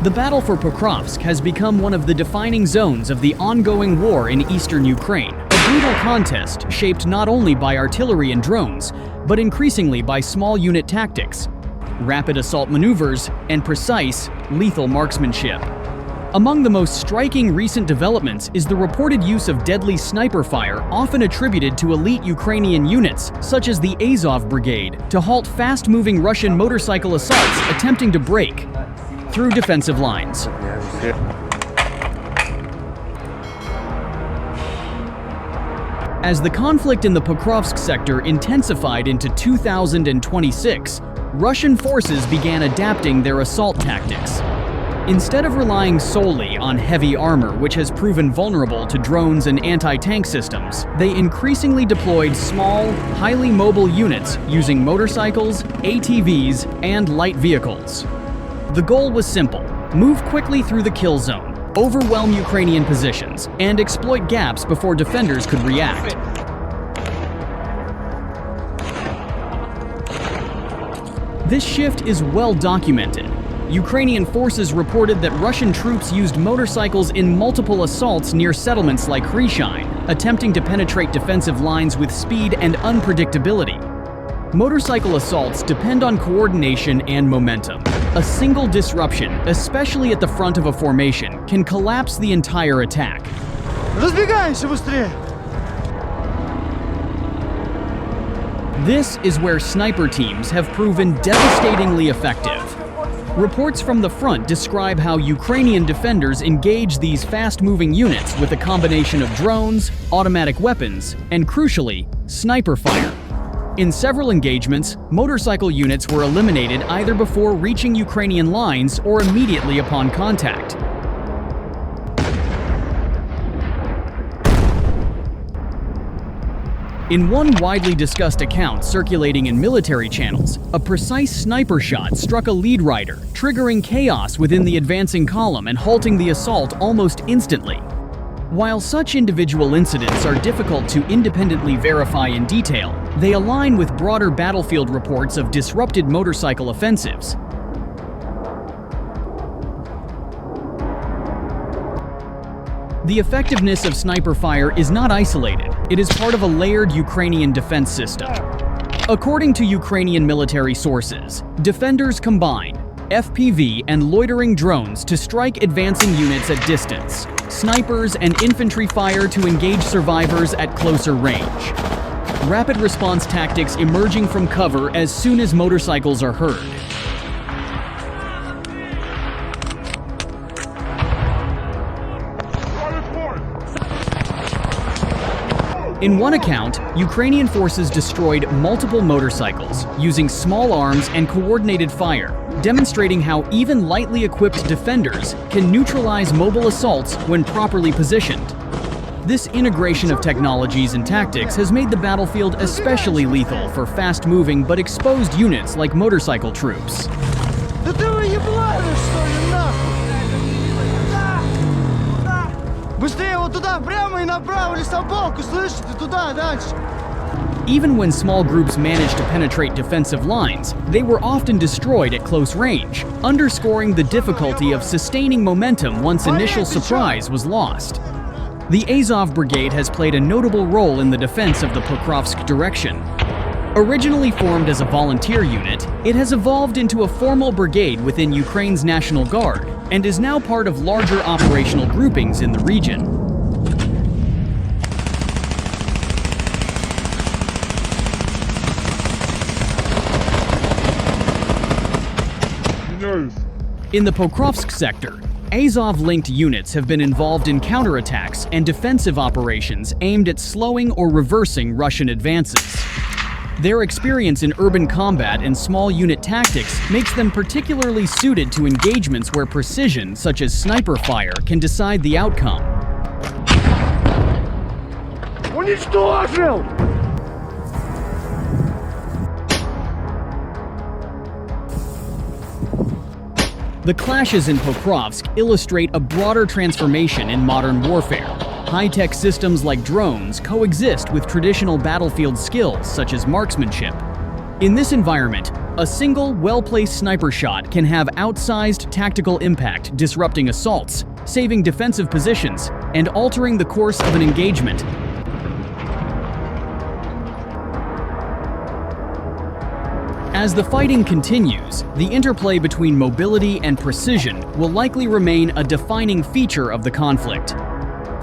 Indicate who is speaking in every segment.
Speaker 1: The battle for Pokrovsk has become one of the defining zones of the ongoing war in eastern Ukraine, a brutal contest shaped not only by artillery and drones, but increasingly by small unit tactics, rapid assault maneuvers, and precise, lethal marksmanship. Among the most striking recent developments is the reported use of deadly sniper fire, often attributed to elite Ukrainian units, such as the Azov Brigade, to halt fast-moving Russian motorcycle assaults attempting to break through defensive lines. As the conflict in the Pokrovsk sector intensified into 2026, Russian forces began adapting their assault tactics. Instead of relying solely on heavy armor, which has proven vulnerable to drones and anti-tank systems, they increasingly deployed small, highly mobile units using motorcycles, ATVs, and light vehicles. The goal was simple: move quickly through the kill zone, overwhelm Ukrainian positions, and exploit gaps before defenders could react. This shift is well documented. Ukrainian forces reported that Russian troops used motorcycles in multiple assaults near settlements like Krishine, attempting to penetrate defensive lines with speed and unpredictability. Motorcycle assaults depend on coordination and momentum. A single disruption, especially at the front of a formation, can collapse the entire attack.
Speaker 2: Разбегаемся быстрее!
Speaker 1: This is where sniper teams have proven devastatingly effective. Reports from the front describe how Ukrainian defenders engage these fast-moving units with a combination of drones, automatic weapons, and crucially, sniper fire. In several engagements, motorcycle units were eliminated either before reaching Ukrainian lines or immediately upon contact. In one widely discussed account circulating in military channels, a precise sniper shot struck a lead rider, triggering chaos within the advancing column and halting the assault almost instantly. While such individual incidents are difficult to independently verify in detail, they align with broader battlefield reports of disrupted motorcycle offensives. The effectiveness of sniper fire is not isolated. It is part of a layered Ukrainian defense system. According to Ukrainian military sources, defenders combine FPV and loitering drones to strike advancing units at distance, snipers and infantry fire to engage survivors at closer range. Rapid response tactics emerging from cover as soon as motorcycles are heard. In one account, Ukrainian forces destroyed multiple motorcycles using small arms and coordinated fire, demonstrating how even lightly equipped defenders can neutralize mobile assaults when properly positioned. This integration of technologies and tactics has made the battlefield especially lethal for fast-moving but exposed units like motorcycle troops.
Speaker 2: Да ты выебладишь, что ли, нахуй? Быстрее вот туда, прямо и направо, лесополку, слышишь? Ты туда, дальше.
Speaker 1: Even when small groups managed to penetrate defensive lines, they were often destroyed at close range, underscoring the difficulty of sustaining momentum once initial surprise was lost. The Azov Brigade has played a notable role in the defense of the Pokrovsk direction. Originally formed as a volunteer unit, it has evolved into a formal brigade within Ukraine's National Guard and is now part of larger operational groupings in the region. In the Pokrovsk sector, Azov-linked units have been involved in counterattacks and defensive operations aimed at slowing or reversing Russian advances. Their experience in urban combat and small unit tactics makes them particularly suited to engagements where precision, such as sniper fire, can decide the outcome.
Speaker 2: Уничтожил!
Speaker 1: The clashes in Pokrovsk illustrate a broader transformation in modern warfare. High-tech systems like drones coexist with traditional battlefield skills such as marksmanship. In this environment, A single, well-placed sniper shot can have outsized tactical impact, disrupting assaults, saving defensive positions, and altering the course of an engagement. As the fighting continues, the interplay between mobility and precision will likely remain a defining feature of the conflict.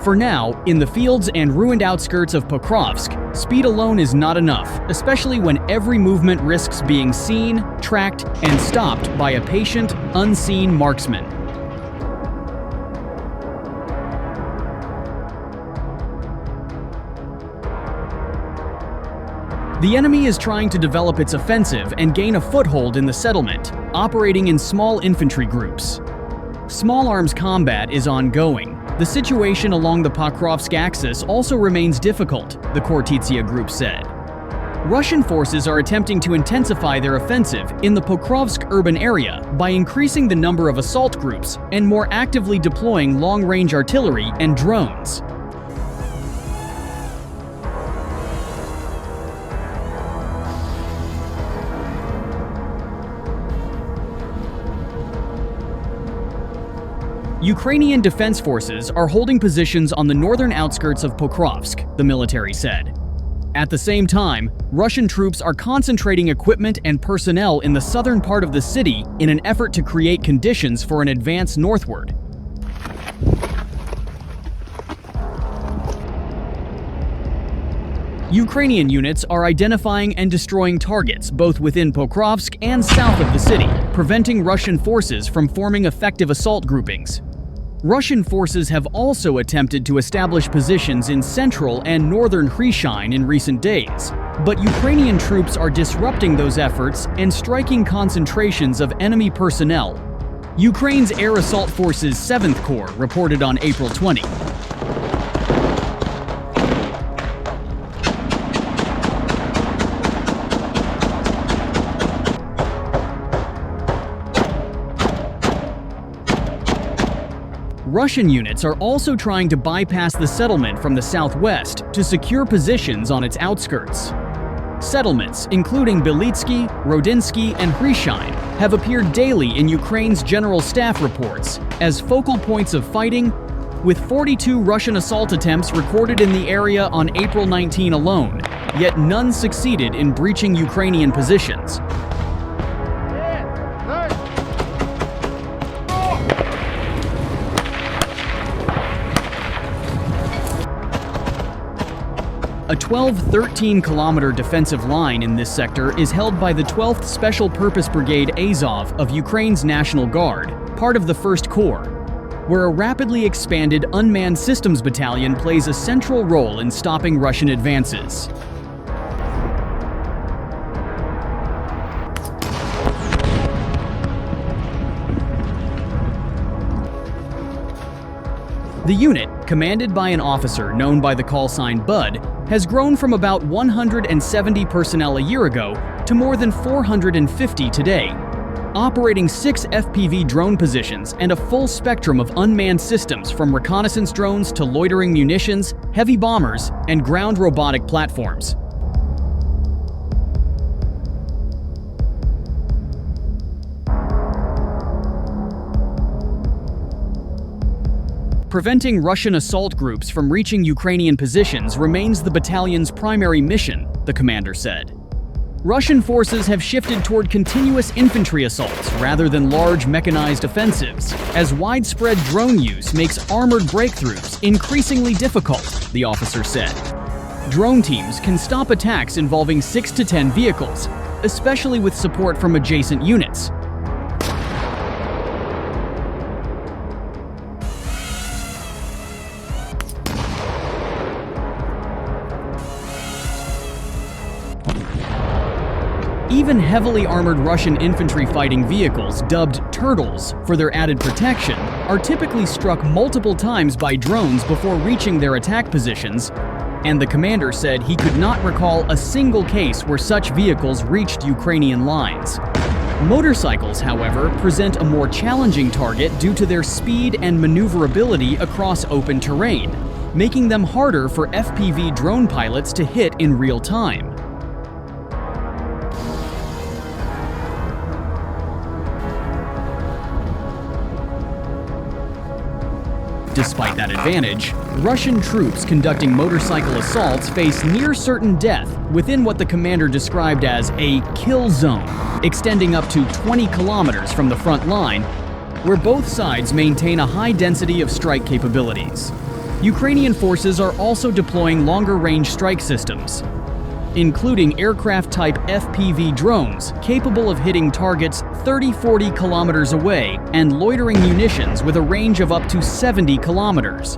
Speaker 1: For now, in the fields and ruined outskirts of Pokrovsk, speed alone is not enough, especially when every movement risks being seen, tracked, and stopped by a patient, unseen marksman. The enemy is trying to develop its offensive and gain a foothold in the settlement, operating in small infantry groups. Small arms combat is ongoing. The situation along the Pokrovsk axis also remains difficult, the Kortitsia group said. Russian forces are attempting to intensify their offensive in the Pokrovsk urban area by increasing the number of assault groups and more actively deploying long-range artillery and drones. Ukrainian defense forces are holding positions on the northern outskirts of Pokrovsk, the military said. At the same time, Russian troops are concentrating equipment and personnel in the southern part of the city in an effort to create conditions for an advance northward. Ukrainian units are identifying and destroying targets both within Pokrovsk and south of the city, preventing Russian forces from forming effective assault groupings. Russian forces have also attempted to establish positions in central and northern Hryshine in recent days, but Ukrainian troops are disrupting those efforts and striking concentrations of enemy personnel. Ukraine's Air Assault Forces 7th Corps reported on April 20. Russian units are also trying to bypass the settlement from the southwest to secure positions on its outskirts. Settlements, including Belitsky, Rodinsky, and Hryshine, have appeared daily in Ukraine's General Staff reports as focal points of fighting, with 42 Russian assault attempts recorded in the area on April 19 alone, yet none succeeded in breaching Ukrainian positions. A 12-13-kilometer defensive line in this sector is held by the 12th Special Purpose Brigade Azov of Ukraine's National Guard, part of the 1st Corps, where a rapidly expanded unmanned systems battalion plays a central role in stopping Russian advances. The unit, commanded by an officer known by the call sign Bud, has grown from about 170 personnel a year ago to more than 450 today, operating 6 FPV drone positions and a full spectrum of unmanned systems from reconnaissance drones to loitering munitions, heavy bombers, and ground robotic platforms. Preventing Russian assault groups from reaching Ukrainian positions remains the battalion's primary mission, the commander said. Russian forces have shifted toward continuous infantry assaults rather than large mechanized offensives, as widespread drone use makes armored breakthroughs increasingly difficult, the officer said. Drone teams can stop attacks involving 6 to 10 vehicles, especially with support from adjacent units. Even heavily armored Russian infantry fighting vehicles, dubbed Turtles for their added protection, are typically struck multiple times by drones before reaching their attack positions, and the commander said he could not recall a single case where such vehicles reached Ukrainian lines. Motorcycles, however, present a more challenging target due to their speed and maneuverability across open terrain, making them harder for FPV drone pilots to hit in real time. Despite that advantage, Russian troops conducting motorcycle assaults face near certain death within what the commander described as a kill zone, extending up to 20 kilometers from the front line, where both sides maintain a high density of strike capabilities. Ukrainian forces are also deploying longer-range strike systems, including aircraft-type FPV drones capable of hitting targets 30-40 kilometers away and loitering munitions with a range of up to 70 kilometers.